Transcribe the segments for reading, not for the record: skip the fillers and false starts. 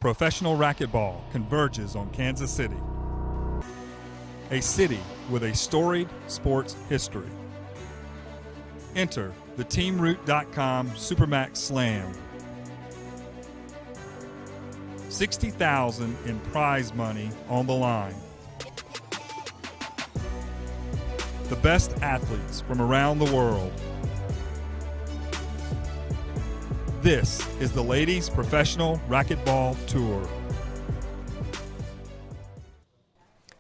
Professional racquetball converges on Kansas City, a city with a storied sports history. Enter the TeamRoot SuperMax Slam. $60,000 in prize money on the line. The best athletes from around the world. This is the Ladies Professional Racquetball Tour.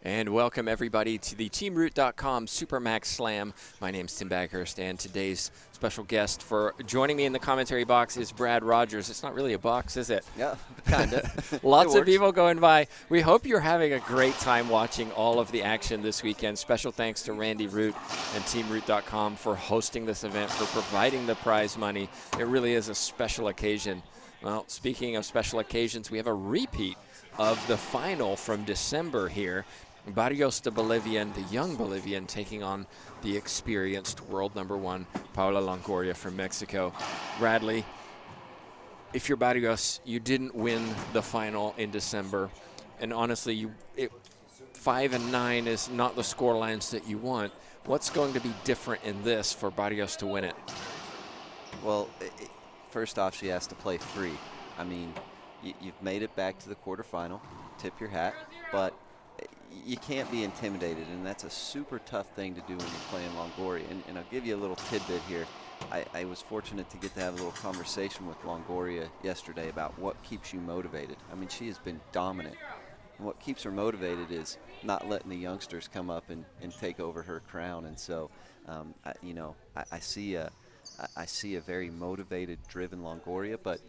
And welcome everybody to the TeamRoot SuperMax Slam. My name's Tim Baghurst, and today's special guest for joining me in the commentary box is Brad Rogers. It's not really a box, is it? Yeah, kind of. Lots of people going by. We hope you're having a great time watching all of the action this weekend. Special thanks to Randy Root and TeamRoot.com for hosting this event, for providing the prize money. It really is a special occasion. Well, speaking of special occasions, we have a repeat of the final from December here. Barrios, the Bolivian, the young Bolivian, taking on the experienced world #1, Paula Longoria from Mexico. Bradley, if you're Barrios, you didn't win the final in December, and honestly, 5-9 is not the score lines that you want. What's going to be different in this for Barrios to win it? Well, first off, she has to play free. I mean, you've made it back to the quarterfinal. Tip your hat, but you can't be intimidated, and that's a super tough thing to do when you're playing Longoria. And I'll give you a little tidbit here. I was fortunate to get to have a little conversation with Longoria yesterday about what keeps you motivated. I mean, she has been dominant. And what keeps her motivated is not letting the youngsters come up and take over her crown. And so, I see a very motivated, driven Longoria, but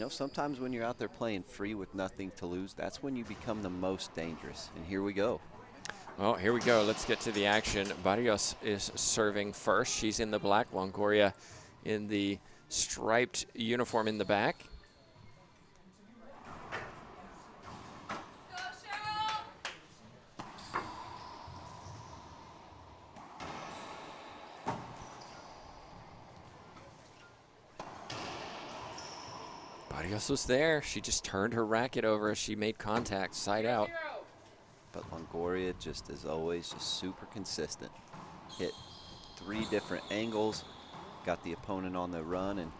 sometimes when you're out there playing free with nothing to lose, that's when you become the most dangerous. And here we go. Well, here we go. Let's get to the action. Barrios is serving first. She's in the black. Longoria in the striped uniform in the back. Barrios was there. She just turned her racket over as she made contact, side out. But Longoria, just as always, just super consistent. Hit 3 different angles, got the opponent on the run, and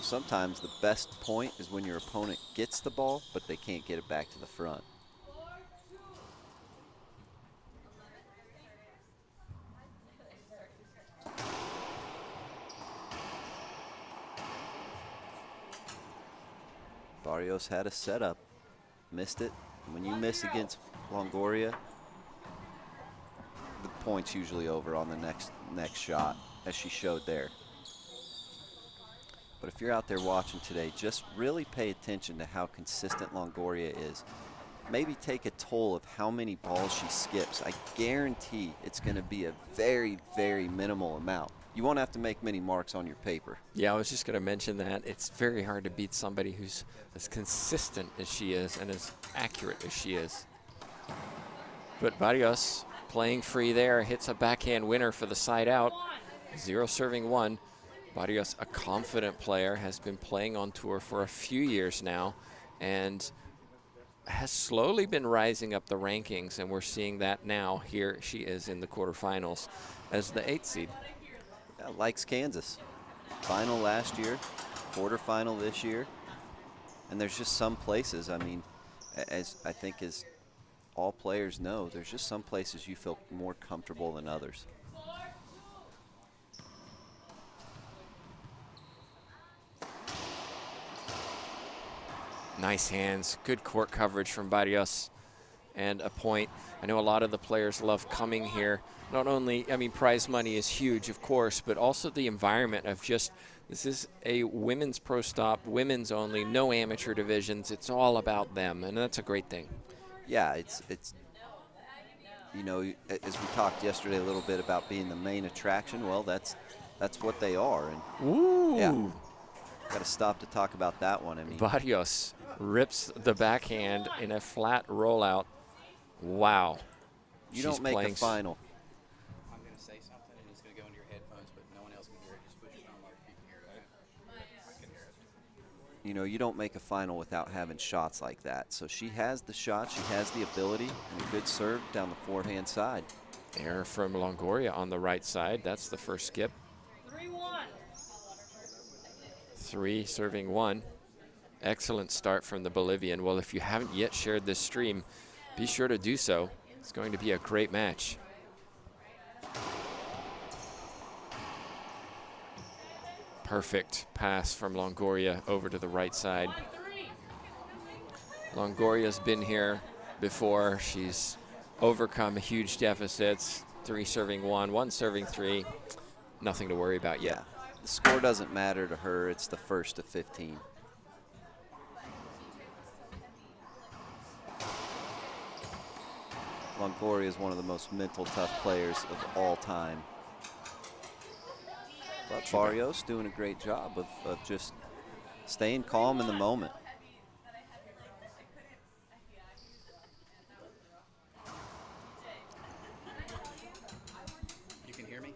sometimes the best point is when your opponent gets the ball, but they can't get it back to the front. Barrios had a setup, missed it. When you miss against Longoria, the point's usually over on the next shot, as she showed there. But if you're out there watching today, just really pay attention to how consistent Longoria is. Maybe take a toll of how many balls she skips. I guarantee it's going to be a very, very minimal amount. You won't have to make many marks on your paper. Yeah, I was just going to mention that. It's very hard to beat somebody who's as consistent as she is and as accurate as she is. But Barrios, playing free there, hits a backhand winner for the side out. 0 serving 1. Barrios, a confident player, has been playing on tour for a few years now and has slowly been rising up the rankings, and we're seeing that now. Here she is in the quarterfinals as the 8th seed. Likes Kansas. Final last year, quarterfinal this year. And there's just some places, I mean, as all players know, there's just some places you feel more comfortable than others. Nice hands, good court coverage from Barrios, and a point. I know a lot of the players love coming here. Not only, prize money is huge, of course, but also the environment of just, this is a women's pro stop, women's only, no amateur divisions. It's all about them, and that's a great thing. Yeah, it's as we talked yesterday a little bit about being the main attraction, well, that's what they are. And ooh. Yeah, got to stop to talk about that one. Barrios rips the backhand in a flat rollout. Wow. You don't make a final. I'm going to say something, and it's going to go into your headphones, but no one else can hear it. Just put your phone where you can hear it. I can hear it. you know, you don't make a final without having shots like that. So she has the shot, she has the ability, and a good serve down the forehand side. Error from Longoria on the right side. That's the first skip. 3-1. 3 serving 1. Excellent start from the Bolivian. Well, if you haven't yet shared this stream, be sure to do so. It's going to be a great match. Perfect pass from Longoria over to the right side. Longoria's been here before. She's overcome huge deficits. 3 serving 1, 1 serving 3. Nothing to worry about yet. Yeah. The score doesn't matter to her. It's the first of 15. Longoria is one of the most mental tough players of all time. But Barrios doing a great job of just staying calm in the moment. You can hear me?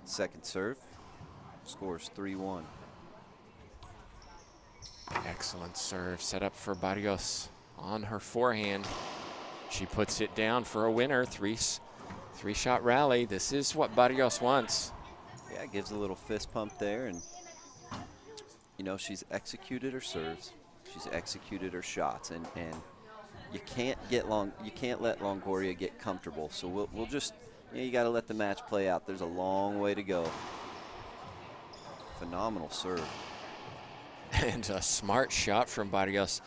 Second serve, scores 3-1. Excellent serve set up for Barrios on her forehand. She puts it down for a winner. Three-shot rally. This is what Barrios wants. Yeah, gives a little fist pump there, and you know, she's executed her serves, she's executed her shots, and you can't let Longoria get comfortable. So we'll just, you know, you got to let the match play out. There's a long way to go. Phenomenal serve. And a smart shot from Barrios.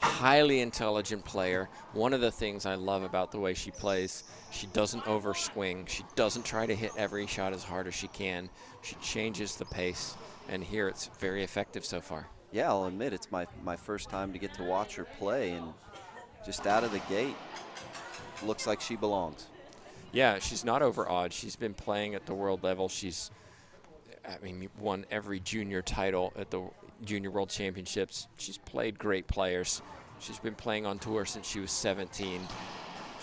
Highly intelligent player. One of the things I love about the way she plays, she doesn't overswing. She doesn't try to hit every shot as hard as she can. She changes the pace, and here it's very effective so far. Yeah, I'll admit it's my first time to get to watch her play, and just out of the gate, looks like she belongs. Yeah, she's not overawed. She's been playing at the world level. She's, won every junior title at the Junior World Championships. She's played great players. She's been playing on tour since she was 17.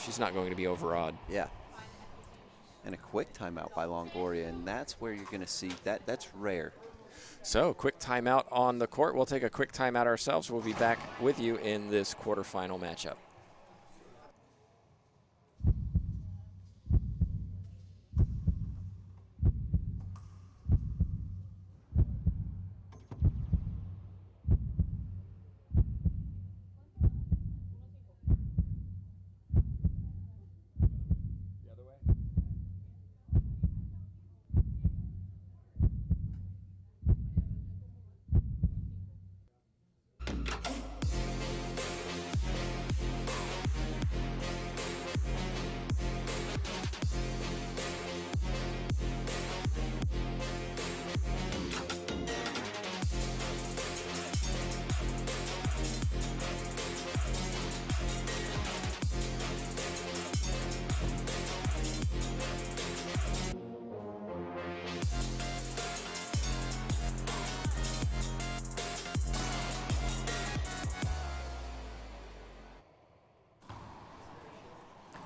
She's not going to be overawed. Yeah. And a quick timeout by Longoria, and that's where you're going to see that. That's rare. So, quick timeout on the court. We'll take a quick timeout ourselves. We'll be back with you in this quarterfinal matchup.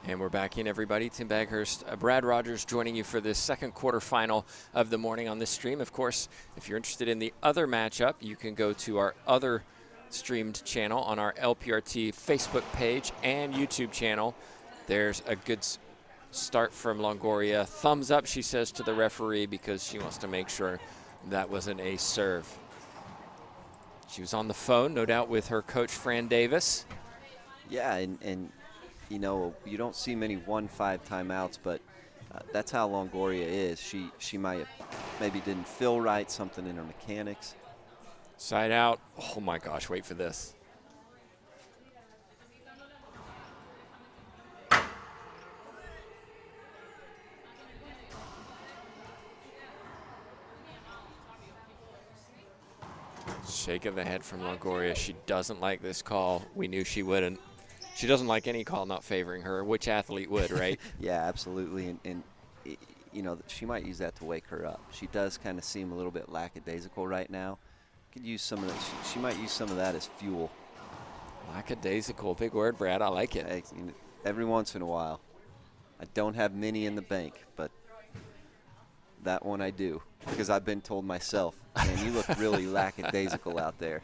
And we're back in, everybody. Tim Baghurst, Brad Rogers joining you for this second quarterfinal of the morning on this stream. Of course, if you're interested in the other matchup, you can go to our other streamed channel on our LPRT Facebook page and YouTube channel. There's a good start from Longoria. Thumbs up, she says to the referee, because she wants to make sure that was an ace serve. She was on the phone, no doubt, with her coach, Fran Davis. Yeah, and you know, you don't see many 1-5 timeouts, but that's how Longoria is. She maybe didn't feel right, something in her mechanics. Side out. Oh my gosh, wait for this. Shake of the head from Longoria. She doesn't like this call. We knew she wouldn't. She doesn't like any call not favoring her. Which athlete would, right? Yeah, absolutely. And you know, she might use that to wake her up. She does kind of seem a little bit lackadaisical right now. Could use some of that. She might use some of that as fuel. Lackadaisical, big word, Brad. I like it. Hey, you know, every once in a while. I don't have many in the bank, but that one I do, because I've been told myself, man, you look really lackadaisical out there.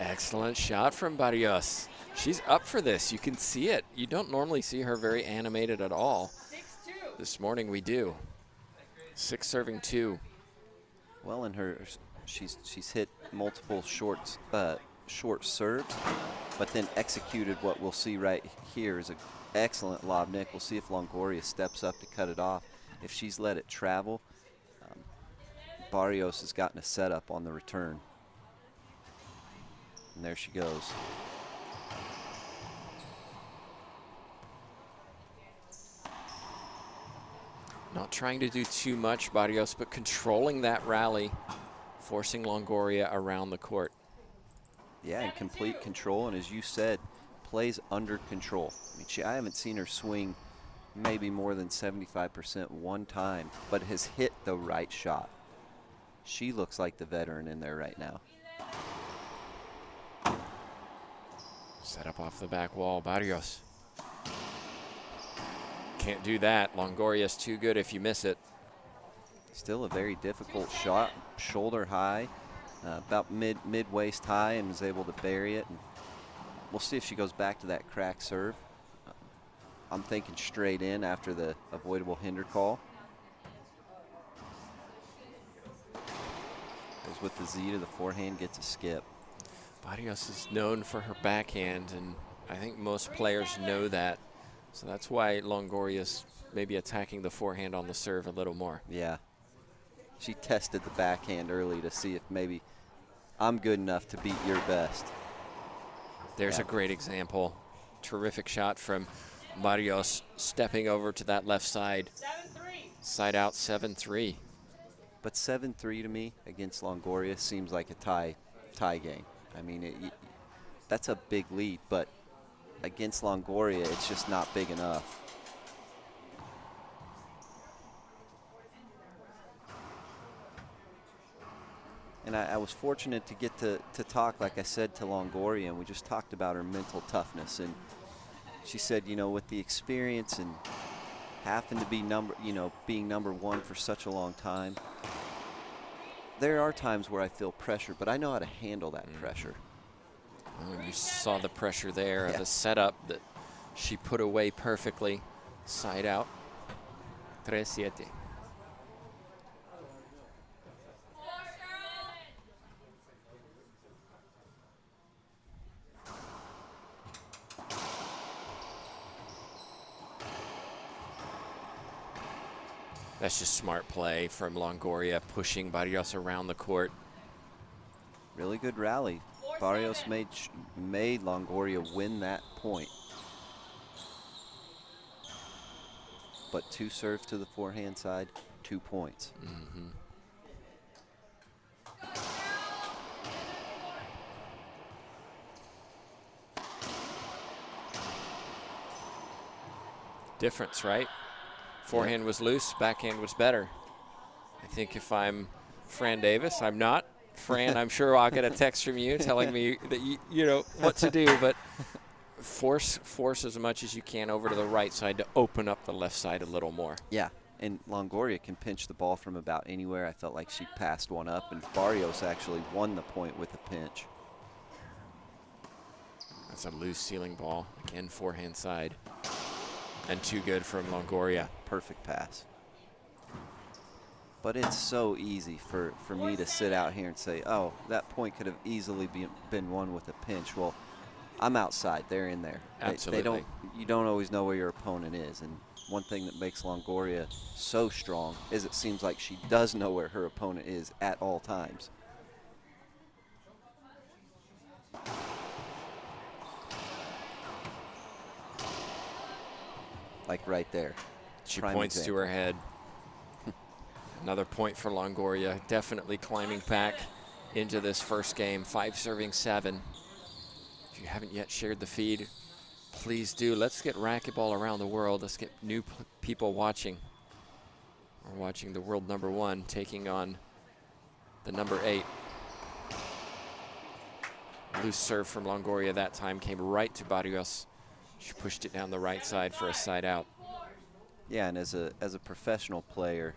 Excellent shot from Barrios. She's up for this. You can see it. You don't normally see her very animated at all. 6-2. This morning we do. 6 serving 2. Well, in her, she's hit multiple short serves, but then executed what we'll see right here is an excellent lob nick. We'll see if Longoria steps up to cut it off. If she's let it travel, Barrios has gotten a setup on the return. And there she goes. Not trying to do too much, Barrios, but controlling that rally, forcing Longoria around the court. Yeah, in complete control, and as you said, plays under control. I mean, I haven't seen her swing maybe more than 75% one time, but has hit the right shot. She looks like the veteran in there right now. Set up off the back wall, Barrios. Can't do that. Longoria's too good if you miss it. Still a very difficult shot, shoulder high, about mid-waist high, and was able to bury it. And we'll see if she goes back to that crack serve. I'm thinking straight in after the avoidable hinder call. Goes with the Z to the forehand, gets a skip. Barrios is known for her backhand, and I think most players know that. So that's why Longoria's maybe attacking the forehand on the serve a little more. Yeah. She tested the backhand early to see if maybe I'm good enough to beat your best. There's a great example. Terrific shot from Barrios, stepping over to that left side. 7-3. Side out, 7-3. But 7-3 to me against Longoria seems like a tie game. I mean, that's a big lead, but against Longoria, it's just not big enough. And I was fortunate to get to talk, like I said, to Longoria, and we just talked about her mental toughness. And she said, you know, with the experience and having to be being number one for such a long time, there are times where I feel pressure, but I know how to handle that pressure. Well, you saw the pressure there, the setup that she put away perfectly. Side out, 3-7. That's just smart play from Longoria, pushing Barrios around the court. Really good rally. Barrios made Longoria win that point. But 2 serves to the forehand side, 2 points. Difference, right? Forehand was loose, backhand was better. I think if I'm Fran Davis, I'm not. Fran, I'm sure I'll get a text from you telling me that you know what to do, but force as much as you can over to the right side to open up the left side a little more. Yeah, and Longoria can pinch the ball from about anywhere. I felt like she passed one up, and Barrios actually won the point with a pinch. That's a loose ceiling ball. Again, forehand side. And too good from Longoria. Perfect pass. But it's so easy for me to sit out here and say, oh, that point could have easily been won with a pinch. Well, I'm outside. They're in there. Absolutely. You don't always know where your opponent is. And one thing that makes Longoria so strong is it seems like she does know where her opponent is at all times. Like right there. She Prime points example. to her head. Another point for Longoria. Definitely climbing back into this first game. 5 serving 7. If you haven't yet shared the feed, Please do. Let's get racquetball around the world. Let's get new people watching. We're watching the world #1 taking on the #8. Loose serve from Longoria that time came right to Barrios. She pushed it down the right side for a side out. Yeah, and as a professional player,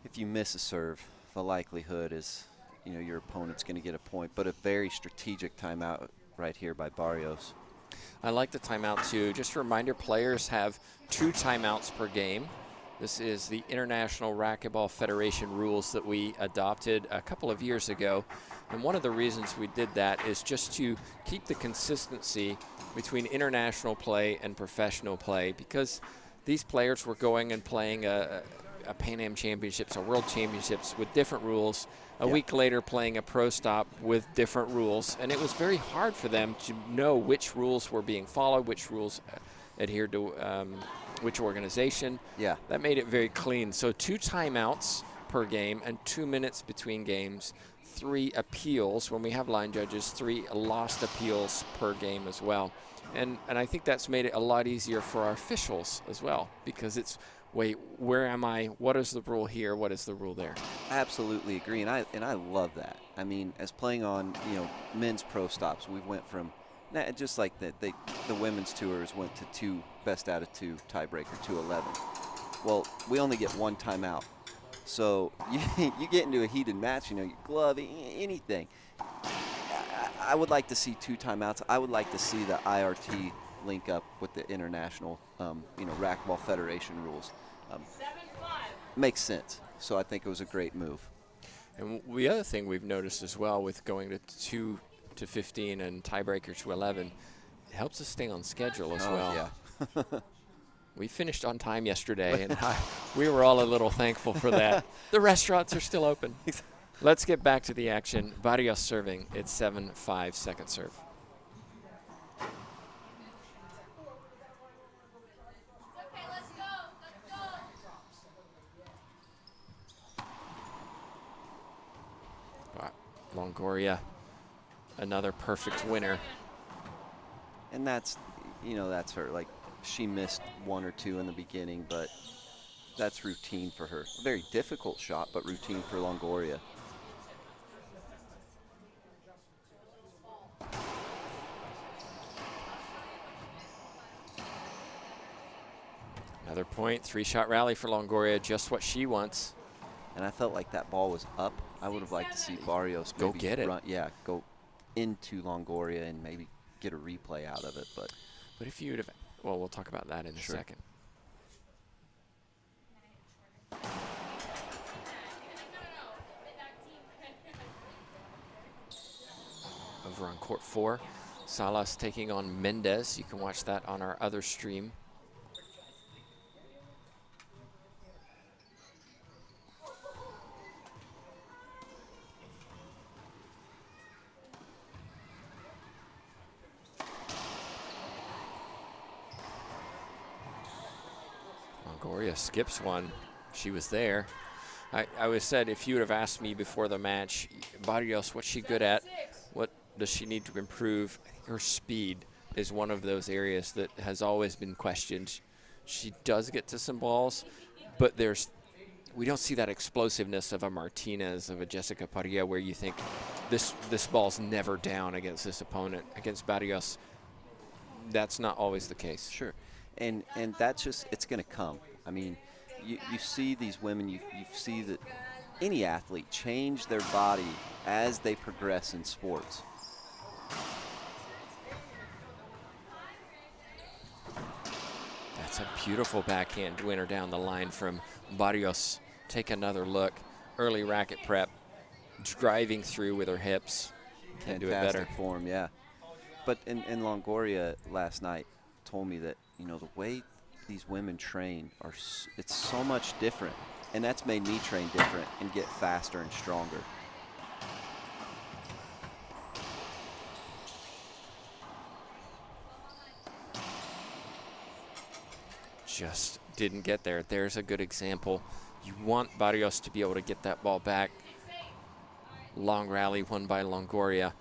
if you miss a serve, the likelihood is, you know, your opponent's going to get a point. But a very strategic timeout right here by Barrios. I like the timeout too. Just a reminder, players have 2 timeouts per game. This is the International Racquetball Federation rules that we adopted a couple of years ago. And one of the reasons we did that is just to keep the consistency between international play and professional play, because these players were going and playing a Pan Am Championships or World Championships with different rules, a week later playing a pro stop with different rules, and it was very hard for them to know which rules were being followed, which rules adhered to which organization. Yeah. That made it very clean. So 2 timeouts per game and 2 minutes between games, 3 appeals. When we have line judges, 3 lost appeals per game as well. And I think that's made it a lot easier for our officials as well, because it's, wait, where am I? What is the rule here? What is the rule there? Absolutely agree, and I love that. I mean, as playing on, you know, men's pro stops, we went from, just like the women's tours went to 2 best out of 2 tiebreaker, 2-11. Well, we only get 1 timeout. So you get into a heated match, you know, your glove, anything. I would like to see 2 timeouts. I would like to see the IRT link up with the International, you know, Racquetball Federation rules. Makes sense. So I think it was a great move. And the other thing we've noticed as well with going to 2 to 15 and tiebreaker to 11, it helps us stay on schedule as well. Yeah. We finished on time yesterday, and we were all a little thankful for that. The restaurants are still open. Let's get back to the action. Barrios serving. It's 7-5 second serve. Longoria, another perfect winner. And that's, you know, that's her. Like, she missed 1 or 2 in the beginning, but that's routine for her. A very difficult shot, but routine for Longoria. Another point, 3-shot rally for Longoria, just what she wants. And I felt like that ball was up. I would have liked to see Barrios go get it. Yeah, go into Longoria and maybe get a replay out of it. But if you would have, well, we'll talk about that in a second. Over on court 4, Salas taking on Mendez. You can watch that on our other stream. Longoria skips one. She was there. I always said, if you would have asked me before the match, Barrios, what's she good at? What does she need to improve? I think her speed is one of those areas that has always been questioned. She does get to some balls, but we don't see that explosiveness of a Martinez, of a Jessica Parilla, where you think this ball's never down against this opponent. Against Barrios, that's not always the case. Sure. And that's just, it's going to come. I mean, you see these women, you see that any athlete change their body as they progress in sports. That's a beautiful backhand winner down the line from Barrios. Take another look. Early racket prep, driving through with her hips. Can do it better. Fantastic form, yeah. But in Longoria last night told me that, you know, the way these women train it's so much different, and that's made me train different and get faster and stronger. Just didn't get there. There's a good example. You want Barrios to be able to get that ball back. Long rally won by Longoria.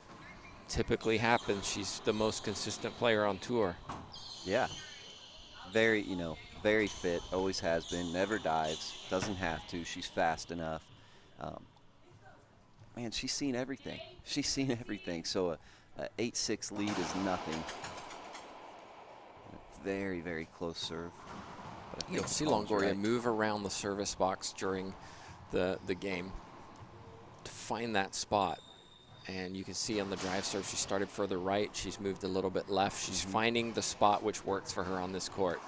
typically happens. She's the most consistent player on tour. Yeah. Very, you know, very fit, always has been, never dives, doesn't have to. She's fast enough. Man, she's seen everything. She's seen everything. So a 8-6 lead is nothing. Very, very close serve. You'll see Longoria move around the service box during the game to find that spot. And you can see on the drive serve, she started further right. She's moved a little bit left. She's finding the spot which works for her on this court.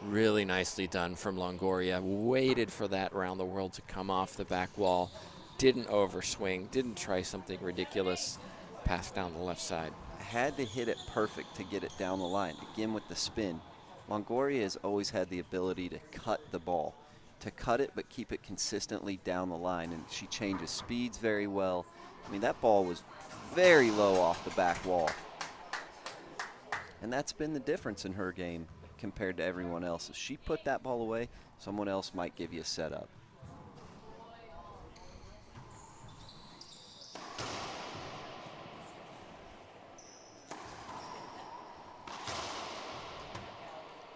Really nicely done from Longoria. Waited for that around the world to come off the back wall. Didn't overswing, didn't try something ridiculous. Passed down the left side. Had to hit it perfect to get it down the line. Again, with the spin, Longoria has always had the ability to cut the ball, to cut it but keep it consistently down the line, and she changes speeds very well. I mean, that ball was very low off the back wall, and that's been the difference in her game compared to everyone else. If she put that ball away, someone else might give you a setup.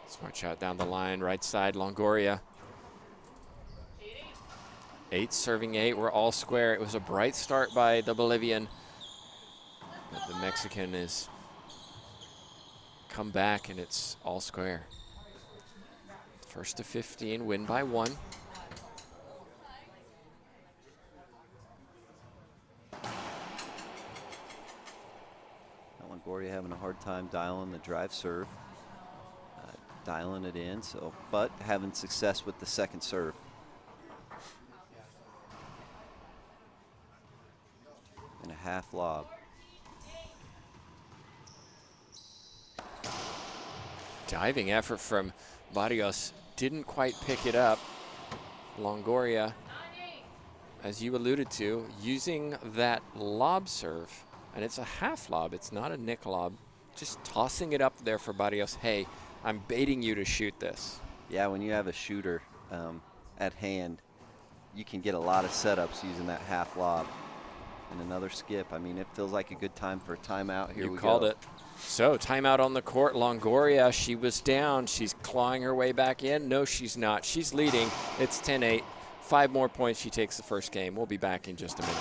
Smart shot down the line, right side, Longoria. 8 serving 8, we're all square. It was a bright start by the Bolivian, but the Mexican is come back and it's all square. First to 15, win by 1. Longoria having a hard time dialing the drive serve. Dialing it in, but having success with the second serve. And a half lob. Diving effort from Barrios, didn't quite pick it up. Longoria, as you alluded to, using that lob serve, and it's a half lob, it's not a nick lob, just tossing it up there for Barrios. Hey, I'm baiting you to shoot this. Yeah, when you have a shooter at hand, you can get a lot of setups using that half lob. And another skip. I mean, it feels like a good time for a timeout. Here we go. You called it. So, timeout on the court. Longoria, she was down. She's clawing her way back in. No, she's not. She's leading. It's 10-8. 5 more points. She takes the first game. We'll be back in just a minute.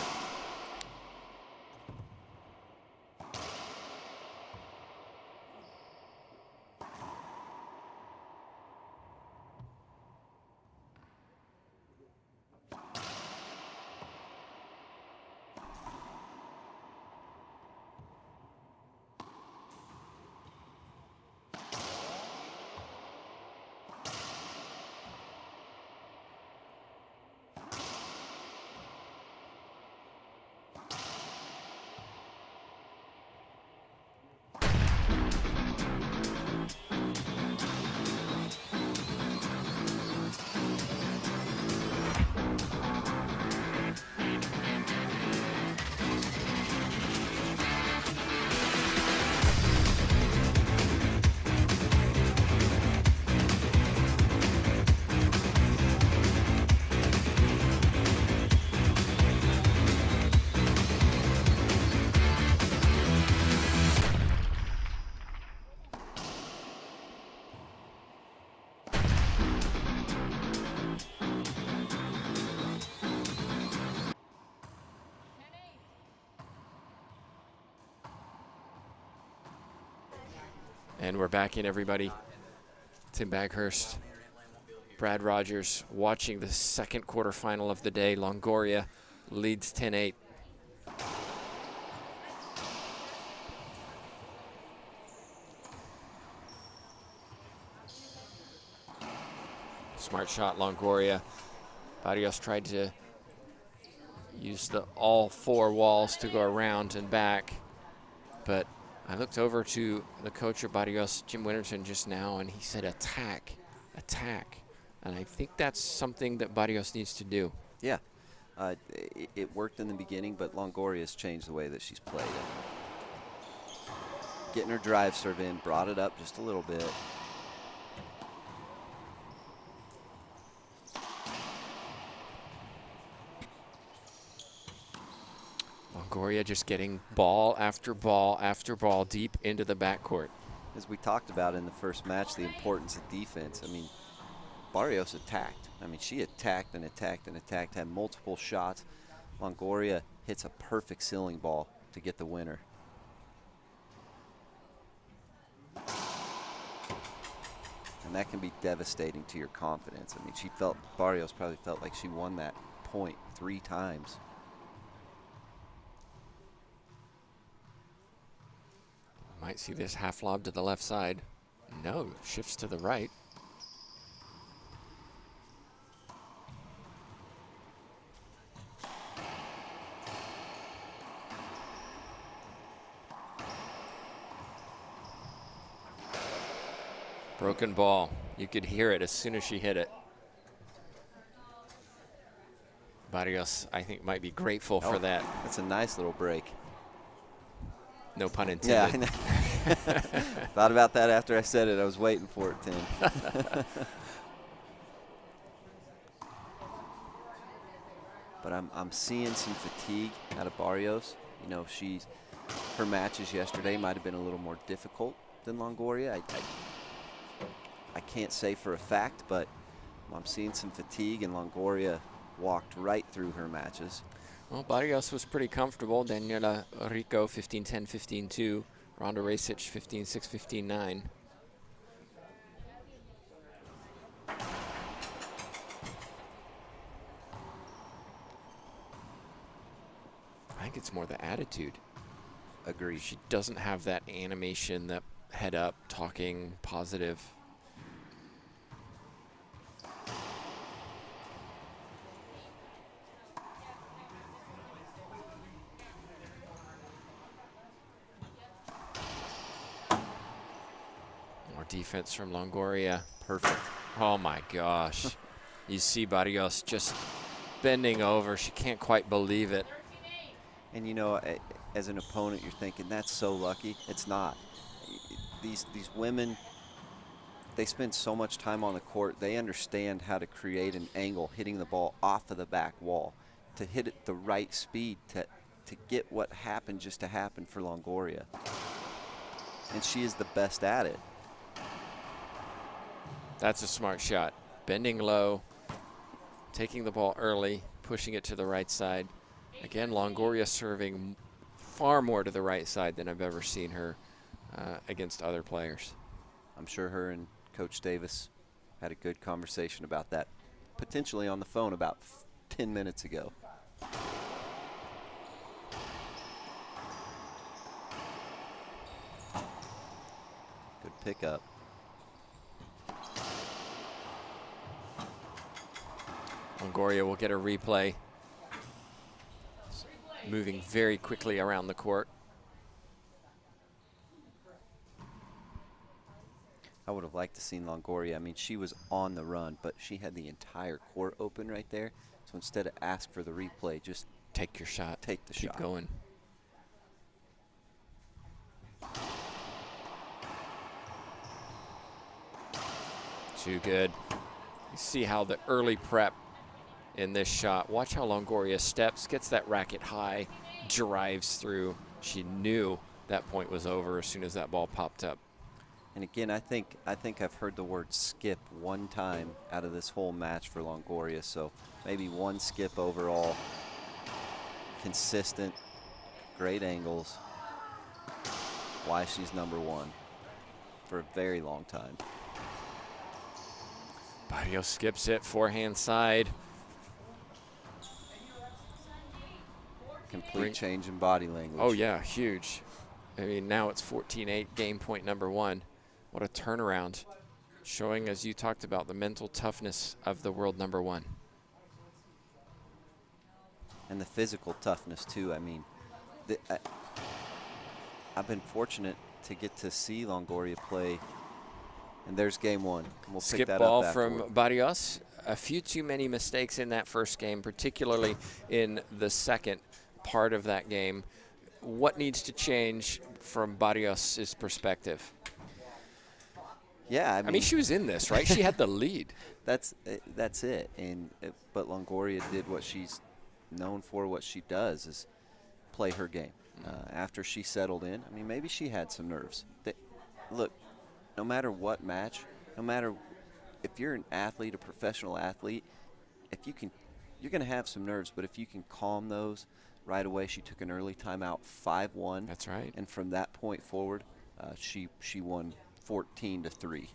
And we're back in, everybody. Tim Baghurst, Brad Rogers watching the second quarterfinal of the day. Longoria leads 10-8. Smart shot, Longoria. Barrios tried to use all 4 walls to go around and back, but I looked over to the coach of Barrios, Jim Winterton, just now, and he said attack, attack. And I think that's something that Barrios needs to do. Yeah, it worked in the beginning, but Longoria has changed the way that she's played it. getting her drive serve in, brought it up just a little bit. Longoria just getting ball after ball after ball deep into the backcourt. As we talked about in the first match, the importance of defense. I mean, Barrios attacked. I mean, she attacked and attacked and attacked, had multiple shots. Longoria hits a perfect ceiling ball to get the winner. And that can be devastating to your confidence. I mean, Barrios probably felt like she won that point 3 times. Might see this half lob to the left side. No, shifts to the right. Broken ball. You could hear it as soon as she hit it. Barrios, I think, might be grateful for that. That's a nice little break. No pun intended. Yeah, I know. Thought about that after I said it. I was waiting for it, Tim. But I'm seeing some fatigue out of Barrios. You know, her matches yesterday might have been a little more difficult than Longoria. I can't say for a fact, but I'm seeing some fatigue, and Longoria walked right through her matches. Well, Barrios was pretty comfortable. Daniela Rico, 15-10, 15-2. Ronda Rasic, 15-6, 15-9. I think it's more the attitude. Agreed. She doesn't have that animation, that head up, talking, positive. Defense from Longoria. Perfect. Oh my gosh. You see Barrios just bending over. She can't quite believe it. And you know, as an opponent, you're thinking that's so lucky. It's not. These women, they spend so much time on the court. They understand how to create an angle, hitting the ball off of the back wall, to hit it the right speed, to get what happened just to happen for Longoria. And she is the best at it. That's a smart shot. Bending low, taking the ball early, pushing it to the right side. Again, Longoria serving far more to the right side than I've ever seen her against other players. I'm sure her and Coach Davis had a good conversation about that, potentially on the phone about 10 minutes ago. Good pickup. Longoria will get a replay. Moving very quickly around the court. I would have liked to see Longoria. I mean, she was on the run, but she had the entire court open right there. So instead of ask for the replay, just take your shot. Take the shot. Keep going. Too good. You see how the early prep in this shot. Watch how Longoria steps, gets that racket high, drives through. She knew that point was over as soon as that ball popped up. And again, I think I've heard the word skip one time out of this whole match for Longoria, so maybe one skip overall. Consistent, great angles. Why she's #1 for a very long time. Barrios skips it, forehand side. Complete change in body language. Oh yeah, huge. I mean, now it's 14-8, game point #1. What a turnaround. Showing, as you talked about, the mental toughness of the world #1. And the physical toughness too. I mean, I've been fortunate to get to see Longoria play. And there's game 1. We'll Skip pick that ball up from afterward. Barrios. A few too many mistakes in that first game, particularly in the second part of that game. what needs to change from Barrios' perspective? Yeah, I mean, she was in this, right? She had the lead. That's it. But Longoria did what she's known for. What she does is play her game. After she settled in, I mean, maybe she had some nerves. Look, no matter what match, no matter if you're an athlete, a professional athlete, if you can, you're going to have some nerves. But if you can calm those right away, she took an early timeout, 5-1. That's right. And from that point forward, she won 14-3.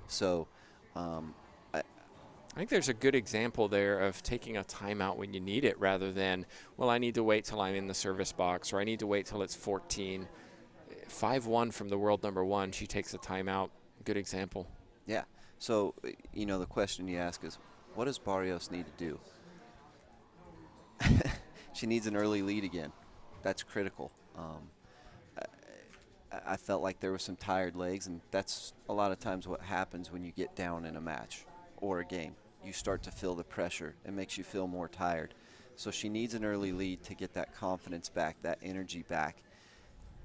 So. I think there's a good example there of taking a timeout when you need it rather than, well, I need to wait till I'm in the service box, or I need to wait till it's 14. 5-1 from the world number 1. She takes a timeout. Good example. Yeah. So, the question you ask is, what does Barrios need to do? She needs an early lead again. That's critical. I felt like there were some tired legs, and that's a lot of times what happens when you get down in a match or a game. You start to feel the pressure. It makes you feel more tired. So she needs an early lead to get that confidence back, that energy back,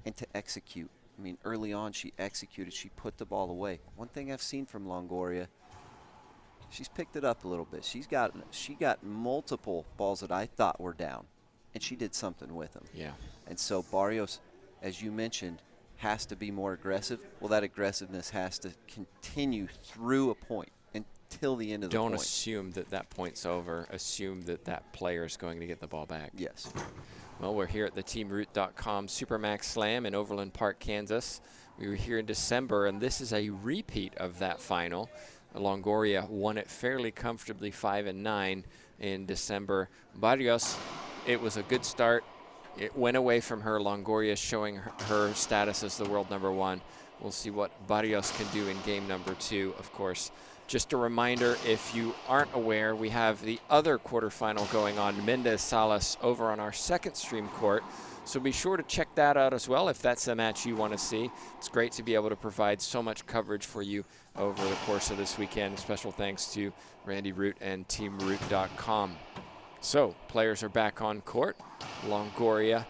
and to execute. I mean, early on she executed. She put the ball away. One thing I've seen from Longoria, she's picked it up a little bit. She got multiple balls that I thought were down, and she did something with them. Yeah. And so Barrios, as you mentioned, has to be more aggressive. Well, that aggressiveness has to continue through a point until the end of the point. Don't assume that point's over. Assume that player is going to get the ball back. Yes. Well, we're here at the TeamRoot.com SuperMax Slam in Overland Park, Kansas. We were here in December, and this is a repeat of that final. Longoria won it fairly comfortably, 5-9 in December. Barrios, it was a good start. It went away from her. Longoria showing her status as the world number 1. We'll see what Barrios can do in game number 2, of course. Just a reminder, if you aren't aware, we have the other quarterfinal going on, Mendez Salas, over on our second stream court. So be sure to check that out as well if that's a match you want to see. It's great to be able to provide so much coverage for you over the course of this weekend. Special thanks to Randy Root and TeamRoot.com. So players are back on court. Longoria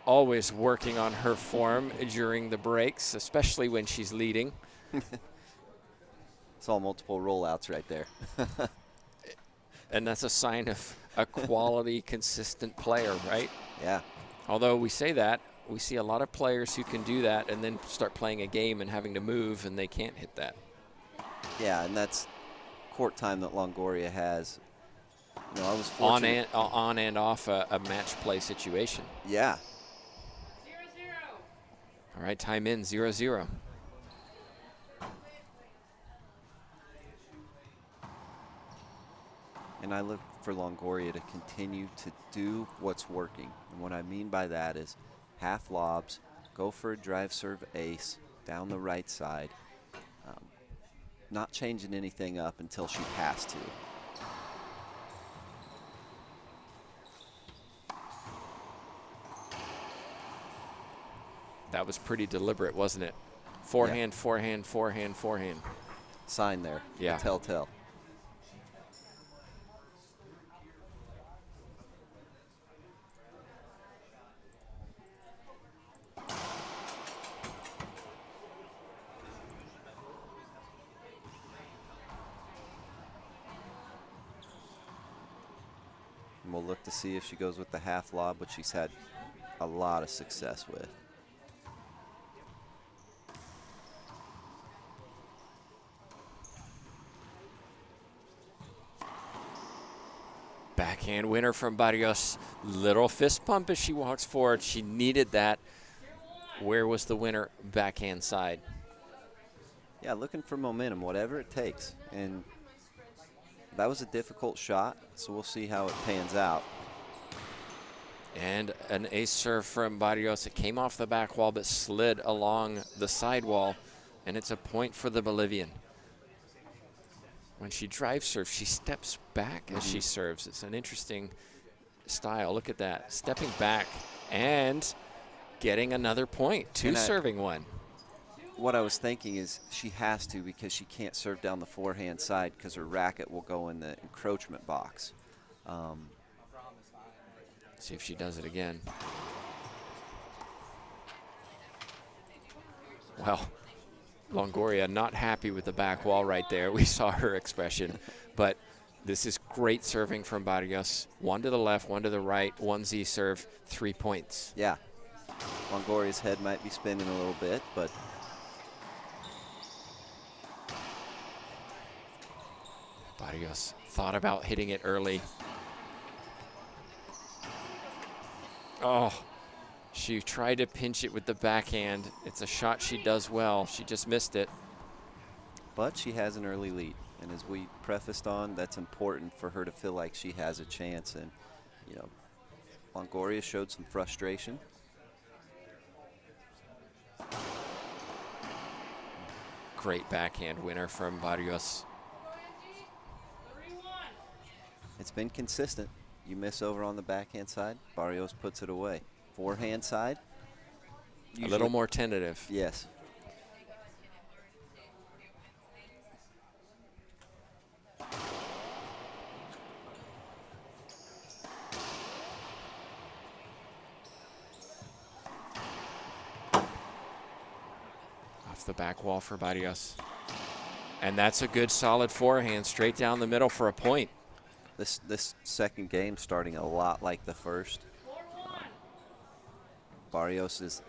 always working on her form during the breaks, especially when she's leading. Saw multiple rollouts right there. And that's a sign of a quality, consistent player, right? Yeah. Although we say that, we see a lot of players who can do that and then start playing a game and having to move, and they can't hit that. Yeah, and that's court time that Longoria has. I was fortunate. On and off a match play situation. Yeah. 0-0. All right, time in, 0-0. And I look for Longoria to continue to do what's working. And what I mean by that is half lobs, go for a drive serve ace down the right side, not changing anything up until she has to. That was pretty deliberate, wasn't it? Forehand, Yeah. forehand, forehand, forehand. Sign there. Yeah. Telltale. And we'll look to see if she goes with the half lob, which she's had a lot of success with. Backhand winner from Barrios. Little fist pump as she walks forward. She needed that. Where was the winner? Backhand side. Yeah, looking for momentum, whatever it takes. And that was a difficult shot, so we'll see how it pans out. And an ace serve from Barrios. It came off the back wall but slid along the side wall, and it's a point for the Bolivian. When she drive serves, she steps back as she serves. It's an interesting style. Look at that. Stepping back and getting another point. Two serving one. What I was thinking is she has to, because she can't serve down the forehand side because her racket will go in the encroachment box. See if she does it again. Well, Longoria not happy with the back wall right there. We saw her expression. But this is great serving from Barrios. One to the left, one to the right, 1Z serve, 3 points. Yeah. Longoria's head might be spinning a little bit, but Barrios thought about hitting it early. Oh, she tried to pinch it with the backhand. It's a shot she does well. She just missed it. But she has an early lead. And as we prefaced on, that's important for her to feel like she has a chance. And, you know, Longoria showed some frustration. Great backhand winner from Barrios. It's been consistent. You miss over on the backhand side, Barrios puts it away. Forehand side, a little more tentative. Yes. Off the back wall for Barrios. And that's a good solid forehand straight down the middle for a point. This second game starting a lot like the first. Barrios is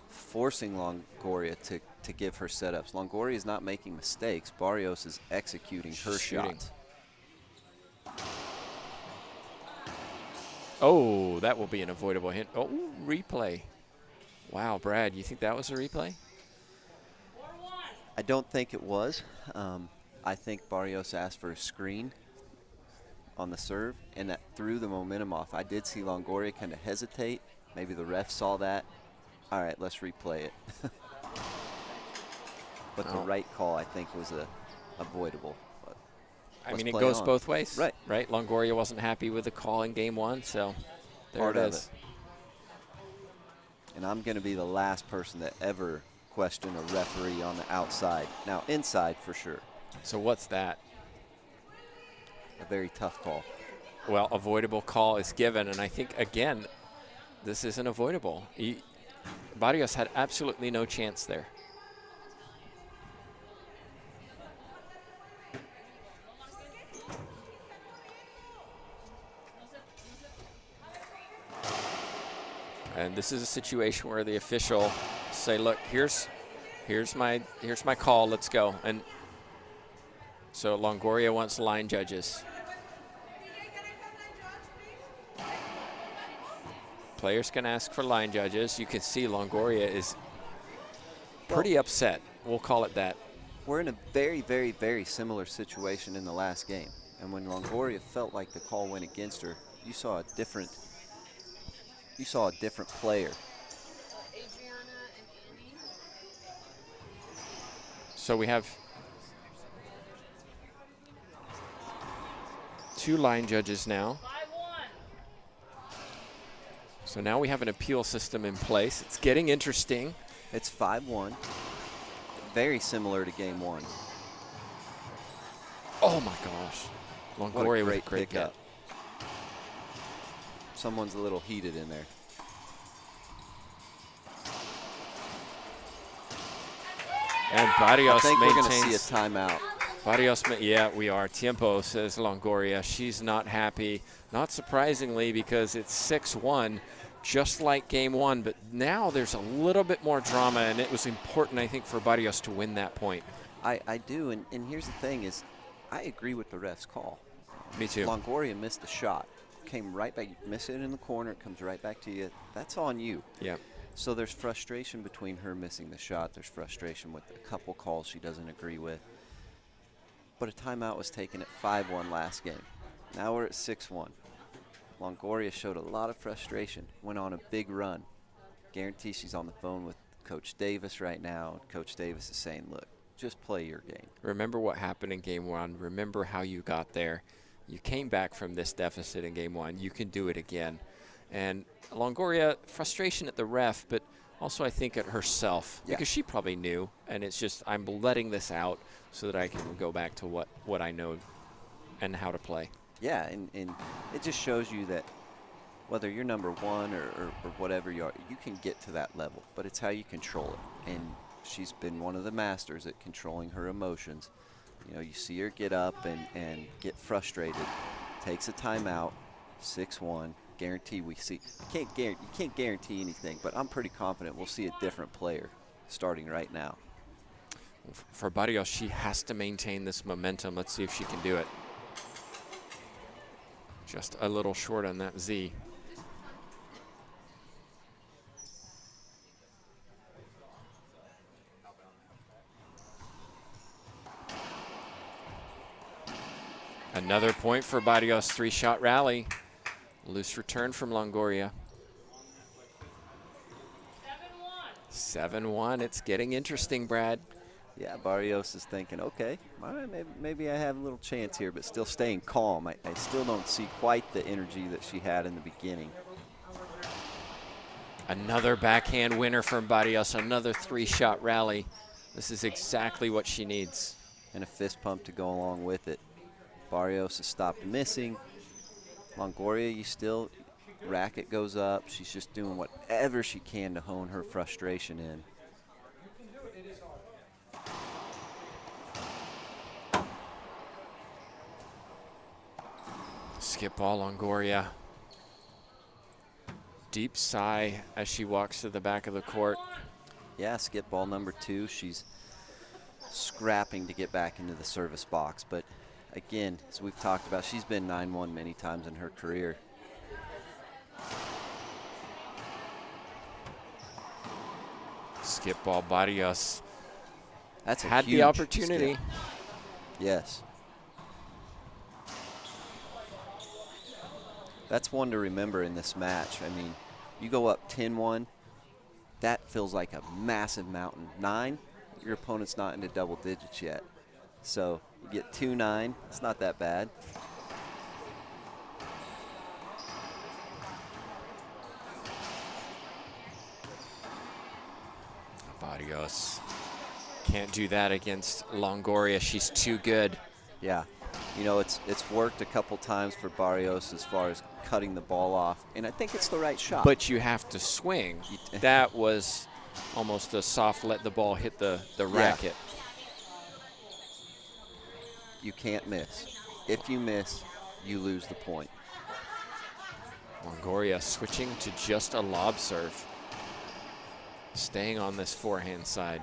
forcing Longoria to give her setups. Longoria is not making mistakes. Barrios is executing her shots. Oh, that will be an avoidable hit. Oh, replay. Wow, Brad, you think that was a replay? I don't think it was. I think Barrios asked for a screen on the serve, and that threw the momentum off. I did see Longoria kind of hesitate. Maybe the ref saw that. All right, let's replay it. But the right call, I think, was avoidable. But I mean, it goes both ways. Right. Right? Longoria wasn't happy with the call in game one, so there Part it of is. And I'm going to be the last person that ever question a referee on the outside. Now, inside for sure. So what's that? A very tough call. Well, avoidable call is given, and I think, again, this isn't avoidable. Barrios had absolutely no chance there. And this is a situation where the official say, look, here's my call, let's go. And so Longoria wants line judges. Players can ask for line judges. You can see Longoria is pretty upset. We'll call it that. We're in a very, very, very similar situation in the last game. And when Longoria felt like the call went against her, you saw a different player. So we have 2 line judges now. So now we have an appeal system in place. It's getting interesting. It's 5-1. Very similar to game one. Oh my gosh. Longoria with a great pickup. Someone's a little heated in there. And Barrios I think we're going to maintains. see a timeout. Barrios, yeah, we are. Tiempo, says Longoria. She's not happy. Not surprisingly, because it's 6-1, just like game one. But now there's a little bit more drama, and it was important, I think, for Barrios to win that point. I do, and here's the thing is, I agree with the ref's call. Me too. Longoria missed the shot. Came right back. You miss it in the corner, it comes right back to you. That's on you. Yeah. So there's frustration between her missing the shot. There's frustration with a couple calls she doesn't agree with. But a timeout was taken at 5-1 last game. Now we're at 6-1. Longoria showed a lot of frustration, went on a big run. Guarantee she's on the phone with Coach Davis right now. Coach Davis is saying, look, just play your game. Remember what happened in game one. Remember how you got there. You came back from this deficit in game one. You can do it again. And Longoria, frustration at the ref, but also I think at herself, because she probably knew, and it's just, I'm letting this out so that I can go back to what I know and how to play. Yeah, and it just shows you that whether you're number one or whatever you are, you can get to that level, but it's how you control it. And she's been one of the masters at controlling her emotions. You know, you see her get up and get frustrated, takes a timeout, 6-1. Guarantee we see. You can't guarantee anything, but I'm pretty confident we'll see a different player starting right now. For Barrios, she has to maintain this momentum. Let's see if she can do it. Just a little short on that Z. Another point for Barrios, 3-shot rally. Loose return from Longoria. 7-1, it's getting interesting, Brad. Yeah, Barrios is thinking, okay, all right, maybe I have a little chance here, but still staying calm. I still don't see quite the energy that she had in the beginning. Another backhand winner from Barrios, another 3-shot rally. This is exactly what she needs. And a fist pump to go along with it. Barrios has stopped missing. Longoria, you still, racket goes up. She's just doing whatever she can to hone her frustration in. Skip ball, Longoria. Deep sigh as she walks to the back of the court. Yeah, skip ball number 2. She's scrapping to get back into the service box, but again, as we've talked about, she's been 9-1 many times in her career. Skip ball, Barrios. That's had the opportunity. Skip. Yes. That's one to remember in this match. I mean, you go up 10-1, that feels like a massive mountain. 9, your opponent's not into double digits yet. So you get 2-9, it's not that bad. Barrios can't do that against Longoria. She's too good. Yeah. You know, it's worked a couple times for Barrios as far as cutting the ball off, and I think it's the right shot. But you have to swing. That was almost a soft let the ball hit the racket. You can't miss. If you miss, you lose the point. Longoria switching to just a lob serve. Staying on this forehand side.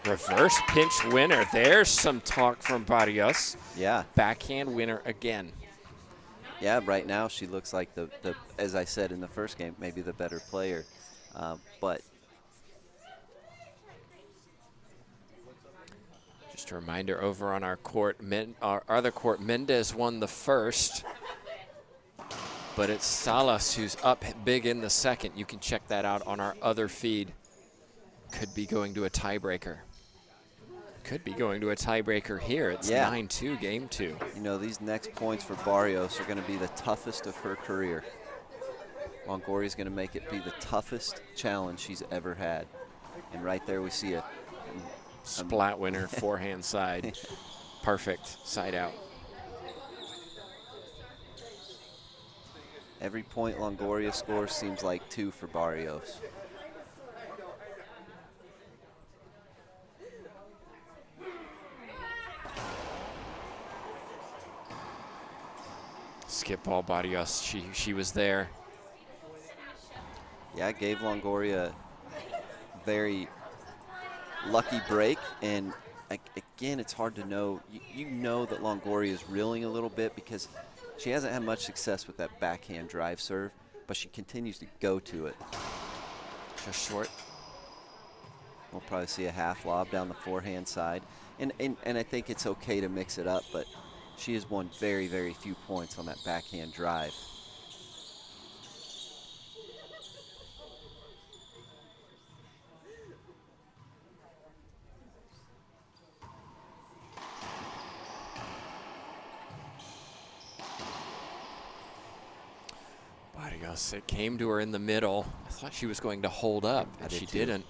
Reverse pinch winner. There's some talk from Barrios. Yeah. Backhand winner again. Yeah, right now she looks like the as I said in the first game, maybe the better player. But just a reminder, over on our court, our other court, Mendez won the first, but it's Salas who's up big in the second. You can check that out on our other feed. Could be going to a tiebreaker. Could be going to a tiebreaker here. It's 9-2, game 2. You know, these next points for Barrios are going to be the toughest of her career. Longoria's going to make it be the toughest challenge she's ever had. And right there we see a splat winner, forehand side. Perfect, side out. Every point Longoria scores seems like 2 for Barrios. Skip ball, Barrios. She was there. Yeah, gave Longoria a very lucky break, and again, it's hard to know. You know that Longoria is reeling a little bit because she hasn't had much success with that backhand drive serve, but she continues to go to it. Just short. We'll probably see a half lob down the forehand side, and I think it's okay to mix it up, but she has won very, very few points on that backhand drive. Barrios, it came to her in the middle. I thought she was going to hold up, but she didn't.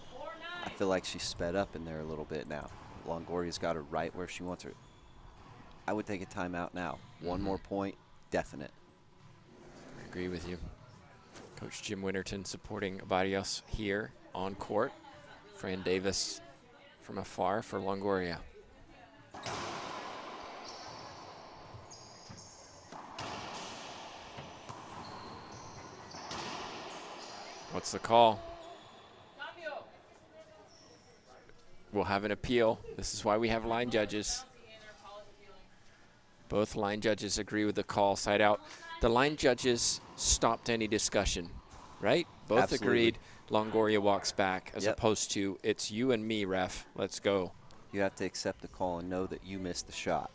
I feel like she sped up in there a little bit now. Longoria's got her right where she wants her. I would take a timeout now. One more point, definite. I agree with you. Coach Jim Winterton supporting Barrios here on court. Fran Davis from afar for Longoria. What's the call? We'll have an appeal. This is why we have line judges. Both line judges agree with the call, side out. The line judges stopped any discussion, right? Both Absolutely. agreed Longoria walks back, as opposed to, it's you and me, ref, let's go. You have to accept the call and know that you missed the shot,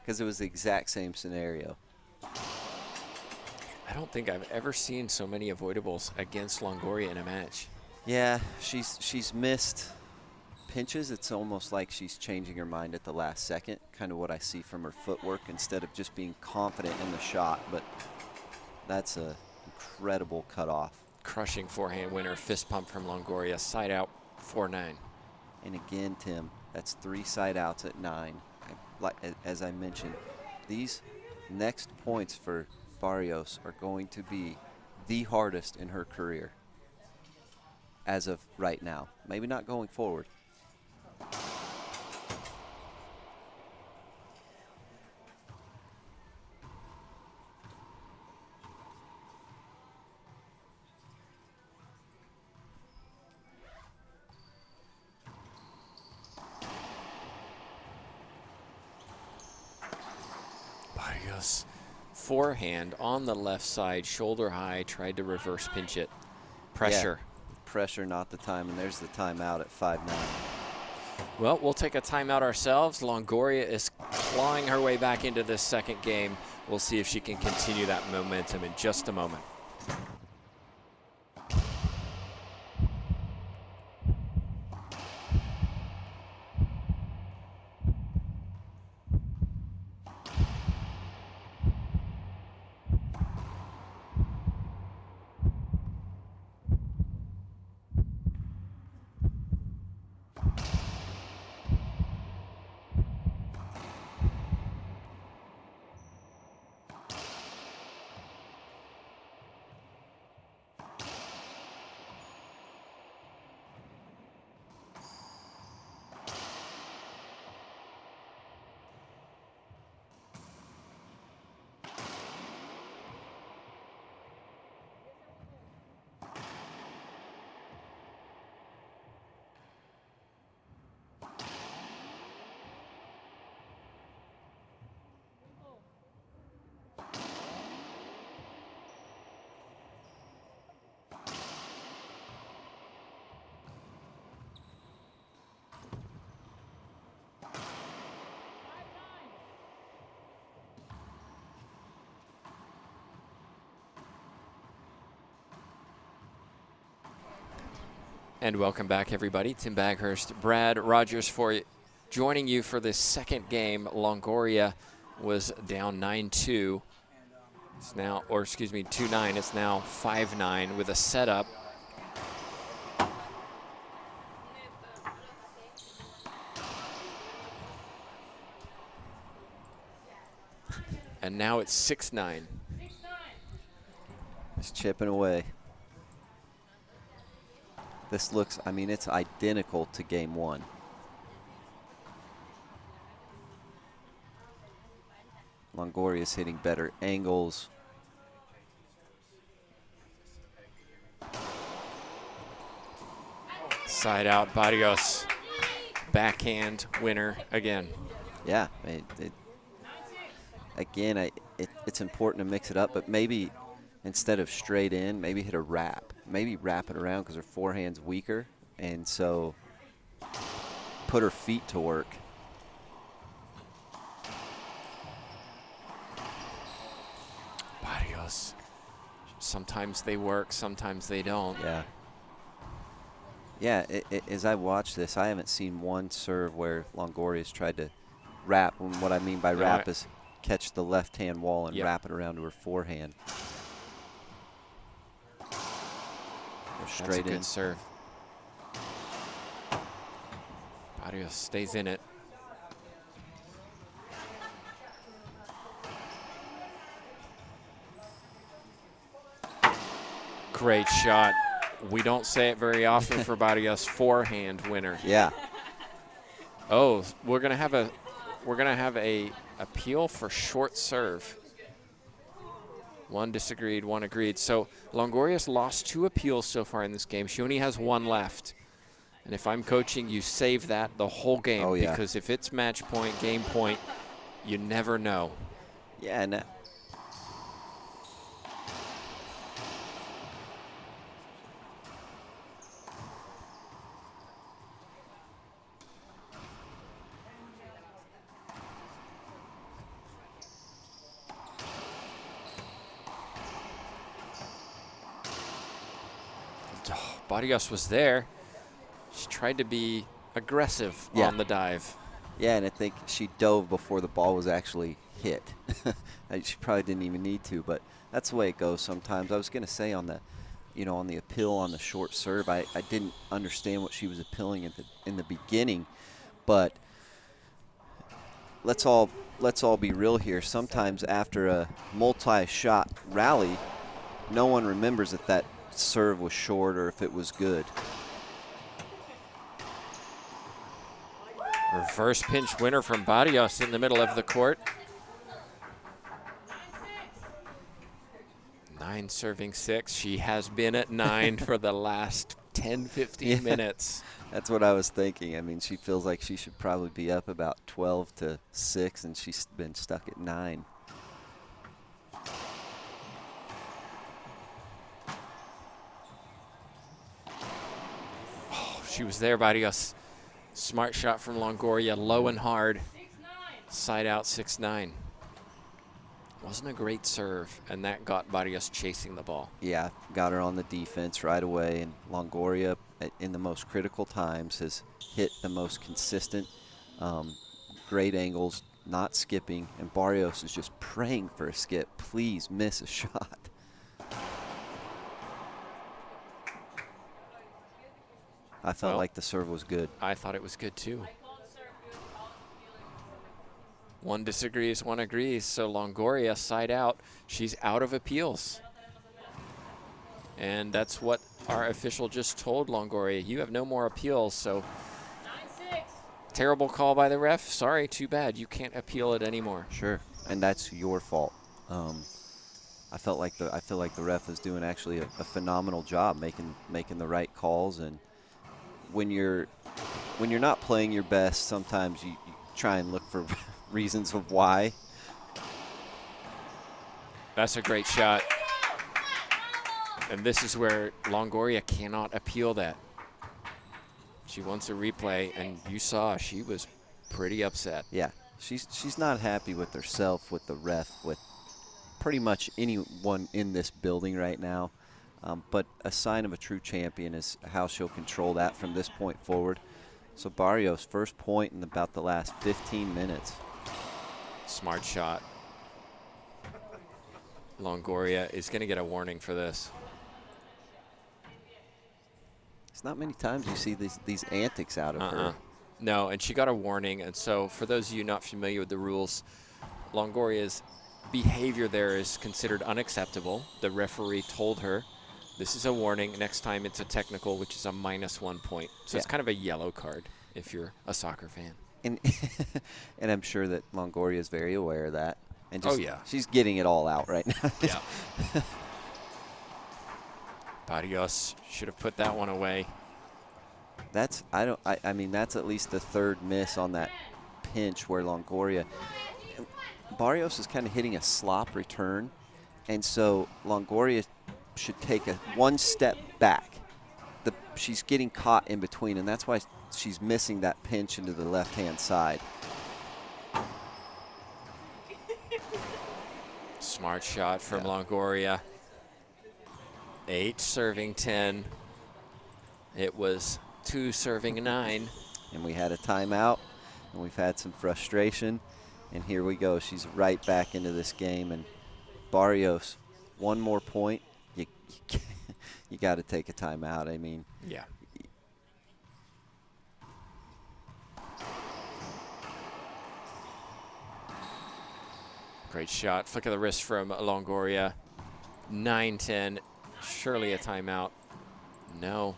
because it was the exact same scenario. I don't think I've ever seen so many avoidables against Longoria in a match. Yeah, she's missed pinches. It's almost like she's changing her mind at the last second, kind of what I see from her footwork, instead of just being confident in the shot. But that's an incredible cutoff. Crushing forehand winner, fist pump from Longoria, side out, 4-9. And again, Tim, that's 3 side outs at 9. As I mentioned, these next points for Barrios are going to be the hardest in her career as of right now. Maybe not going forward. Barrios, forehand on the left side, shoulder high, tried to reverse pinch it. Pressure. Yeah, pressure, not the time, and there's the timeout at 5-9. Well, we'll take a timeout ourselves. Longoria is clawing her way back into this second game. We'll see if she can continue that momentum in just a moment. And welcome back, everybody. Tim Baghurst, Brad Rogers joining you for this second game. Longoria was down 9-2. It's now, or excuse me, 2-9. It's now 5-9 with a setup. And now it's 6-9. It's chipping away. This looks, I mean, it's identical to game 1. Longoria's hitting better angles. Side out, Barrios. Backhand winner again. Yeah, again, it's important to mix it up, but maybe instead of straight in, maybe hit a wrap. Maybe wrap it around, because her forehand's weaker, and so put her feet to work. Barrios. Sometimes they work, sometimes they don't. Yeah. Yeah, as I watch this, I haven't seen one serve where Longoria's tried to wrap. And what I mean by wrap is catch the left-hand wall and wrap it around to her forehand. Straight in. Good serve. Barrios stays in it. Great shot. We don't say it very often for Barrios, forehand winner. Yeah. Oh, we're gonna have a appeal for short serve. One disagreed, one agreed. So Longoria's lost 2 appeals so far in this game. She only has 1 left. And if I'm coaching, you save that the whole game. Oh, yeah. Because if it's match point, game point, you never know. Yeah, and Barrios was there. She tried to be aggressive on the dive. Yeah, and I think she dove before the ball was actually hit. She probably didn't even need to, but that's the way it goes sometimes. I was going to say on the, on the appeal on the short serve, I didn't understand what she was appealing in the beginning, but let's all be real here. Sometimes after a multi-shot rally, no one remembers if that serve was short or if it was good. Reverse pinch winner from Barrios in the middle of the court. 9 serving 6. She has been at 9 for the last 10, 15 minutes. That's what I was thinking. I mean, she feels like she should probably be up about 12-6, and she's been stuck at 9. Oh, she was there, Barrios. Smart shot from Longoria, low and hard. Side out 6-9. Wasn't a great serve, and that got Barrios chasing the ball. Yeah, got her on the defense right away, and Longoria in the most critical times has hit the most consistent, great angles, not skipping, and Barrios is just praying for a skip. Please miss a shot. I felt like the serve was good. I thought it was good too. One disagrees, one agrees. So Longoria side out. She's out of appeals. And that's what our official just told Longoria. You have no more appeals, so 9-6. Terrible call by the ref. Sorry, too bad. You can't appeal it anymore. Sure, and that's your fault. I feel like the ref is doing actually a phenomenal job making the right calls, and when you're not playing your best, sometimes you try and look for reasons of why. That's a great shot. And this is where Longoria cannot appeal that. She wants a replay, and you saw she was pretty upset. Yeah, she's not happy with herself, with the ref, with pretty much anyone in this building right now. But a sign of a true champion is how she'll control that from this point forward. So Barrios' first point in about the last 15 minutes. Smart shot. Longoria is going to get a warning for this. It's not many times you see these antics out of her. No, and she got a warning. And so for those of you not familiar with the rules, Longoria's behavior there is considered unacceptable. The referee told her, this is a warning. Next time it's a technical, which is a -1 point. So it's kind of a yellow card if you're a soccer fan. And and I'm sure that Longoria is very aware of that. And just, yeah. She's getting it all out right now. Yeah. Barrios should have put that one away. I mean, that's at least the 3rd miss on that pinch where Longoria. Barrios is kind of hitting a slop return, and so Longoria should take one step back. She's getting caught in between, and that's why she's missing that pinch into the left-hand side. Smart shot from Longoria. 8 serving 10. It was 2 serving 9. And we had a timeout, and we've had some frustration. And here we go. She's right back into this game. And Barrios, one more point. You got to take a timeout. I mean. Yeah. Great shot. Flick of the wrist from Longoria. 9-10. Surely a timeout. No.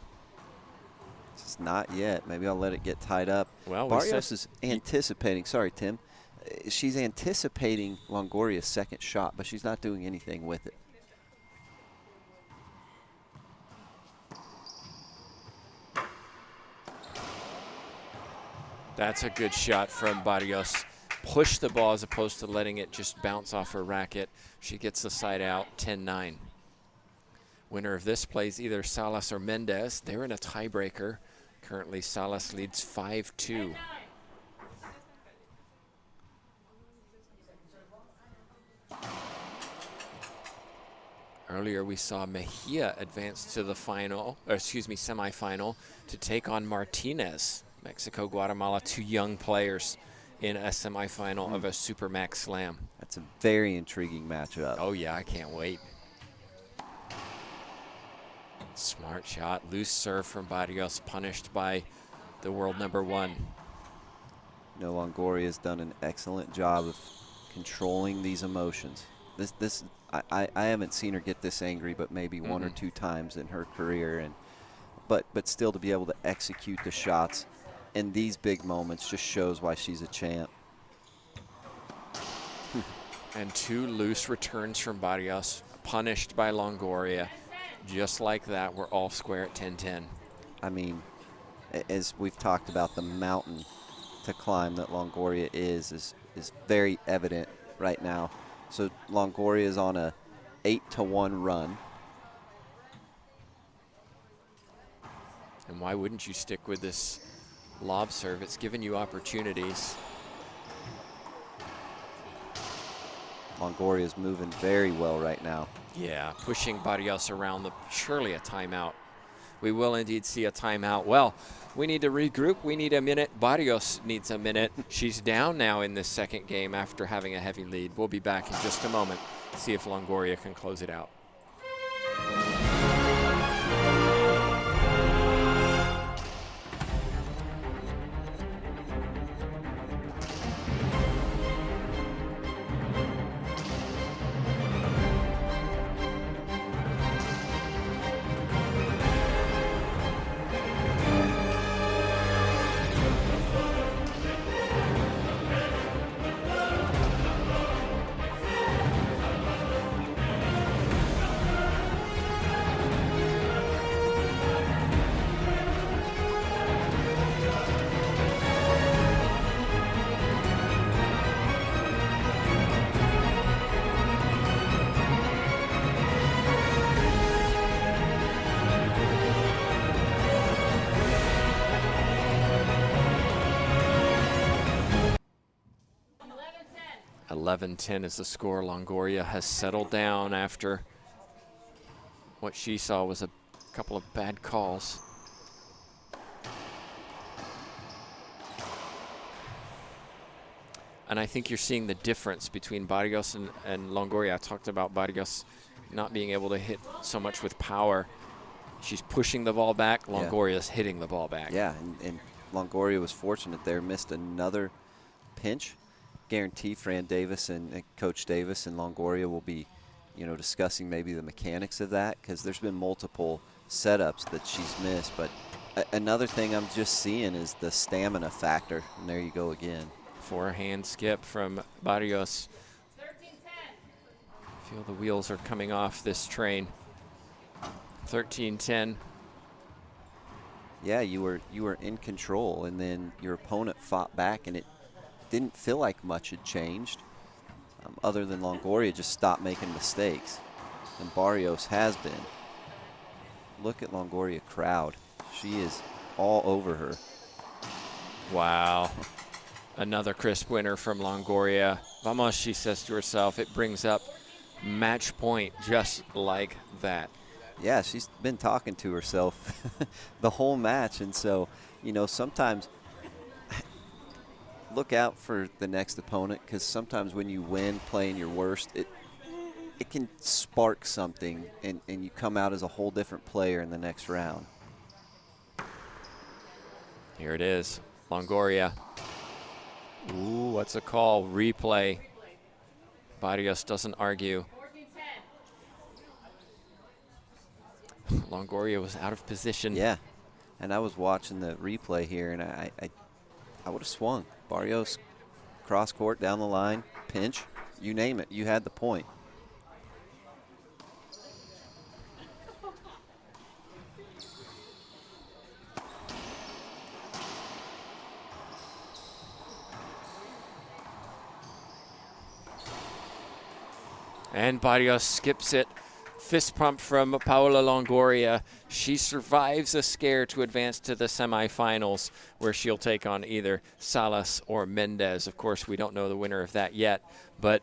It's not yet. Maybe I'll let it get tied up. Well, Barrios is anticipating. Sorry, Tim. She's anticipating Longoria's second shot, but she's not doing anything with it. That's a good shot from Barrios. Push the ball as opposed to letting it just bounce off her racket. She gets the side out, 10-9. Winner of this plays either Salas or Mendez. They're in a tiebreaker. Currently, Salas leads 5-2. Earlier, we saw Mejia advance to the final, or excuse me, semifinal to take on Martinez. Mexico, Guatemala, two young players in a semifinal of a SuperMax Slam. That's a very intriguing matchup. Oh, yeah, I can't wait. Smart shot, loose serve from Barrios, punished by the world #1. You know, Longoria has done an excellent job of controlling these emotions. I haven't seen her get this angry, but maybe one or two times in her career, and but still to be able to execute the shots in these big moments just shows why she's a champ. And two loose returns from Barrios, punished by Longoria. Just like that, we're all square at 10-10. I mean, as we've talked about, the mountain to climb that Longoria is very evident right now. So Longoria is on a 8-1 run. And why wouldn't you stick with this lob serve? It's given you opportunities. Longoria is moving very well right now. Yeah, pushing Barrios around, surely a timeout. We will indeed see a timeout. Well, we need to regroup. We need a minute. Barrios needs a minute. She's down now in this second game after having a heavy lead. We'll be back in just a moment, see if Longoria can close it out. 11-10 is the score. Longoria has settled down after what she saw was a couple of bad calls. And I think you're seeing the difference between Barrios and Longoria. I talked about Barrios not being able to hit so much with power. She's pushing the ball back. Longoria's hitting the ball back. Yeah, and Longoria was fortunate there, missed another pinch. Guarantee Fran Davis and Coach Davis and Longoria will be, you know, discussing maybe the mechanics of that, because there's been multiple setups that she's missed. But another thing I'm just seeing is the stamina factor. And there you go again. Forehand skip from Barrios. Feel the wheels are coming off this train. 13-10. Yeah, you were in control, and then your opponent fought back, and it didn't feel like much had changed, other than Longoria just stopped making mistakes, and Barrios has been. Look at Longoria crowd. She is all over her. Wow. Another crisp winner from Longoria. Vamos, she says to herself. It brings up match point just like that. Yeah, she's been talking to herself the whole match, and so, you know, sometimes look out for the next opponent, because sometimes when you win playing your worst, it can spark something, and you come out as a whole different player in the next round. Here it is, Longoria. Ooh, what's a call? Replay. Barrios doesn't argue. Longoria was out of position. Yeah, and I was watching the replay here, and I would have swung. Barrios, cross court, down the line, pinch, you name it. You had the point. And Barrios skips it. Fist pump from Paola Longoria. She survives a scare to advance to the semifinals, where she'll take on either Salas or Mendez. Of course, we don't know the winner of that yet, but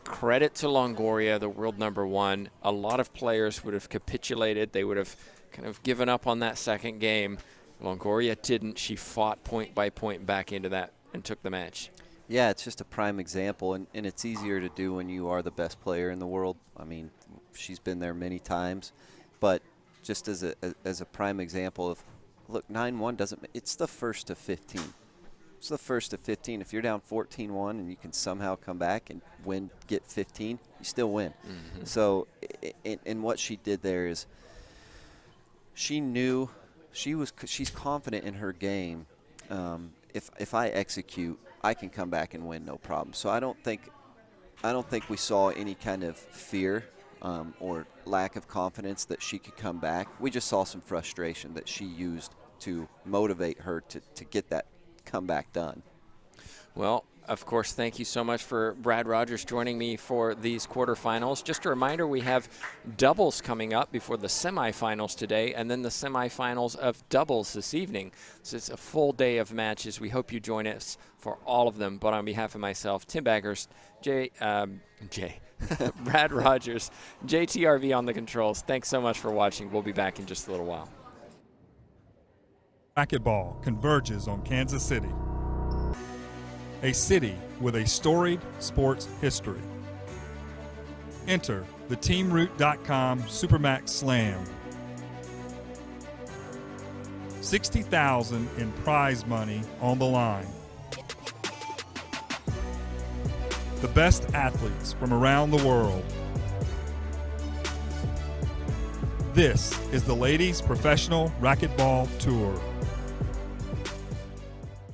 credit to Longoria, the world #1. A lot of players would have capitulated. They would have kind of given up on that second game. Longoria didn't. She fought point by point back into that and took the match. Yeah, it's just a prime example, and it's easier to do when you are the best player in the world. I mean, she's been there many times, but just as a prime example of, look, 9-1 doesn't – it's the first of 15. It's the first of 15. If you're down 14-1 and you can somehow come back and win, get 15, you still win. Mm-hmm. So, and what she did there is she knew she's confident in her game. If I execute, I can come back and win, no problem. So I don't think we saw any kind of fear or lack of confidence that she could come back. We just saw some frustration that she used to motivate her to get that comeback done. Well, of course, thank you so much for Brad Rogers joining me for these quarterfinals. Just a reminder, we have doubles coming up before the semifinals today, and then the semifinals of doubles this evening. So it's a full day of matches. We hope you join us for all of them. But on behalf of myself, Tim Baggers, Brad Rogers, JTRV on the controls, thanks so much for watching. We'll be back in just a little while. Racquetball converges on Kansas City, a city with a storied sports history. Enter the TeamRoot SuperMax Slam. $60,000 in prize money on the line. The best athletes from around the world. This is the Ladies Professional Racquetball Tour.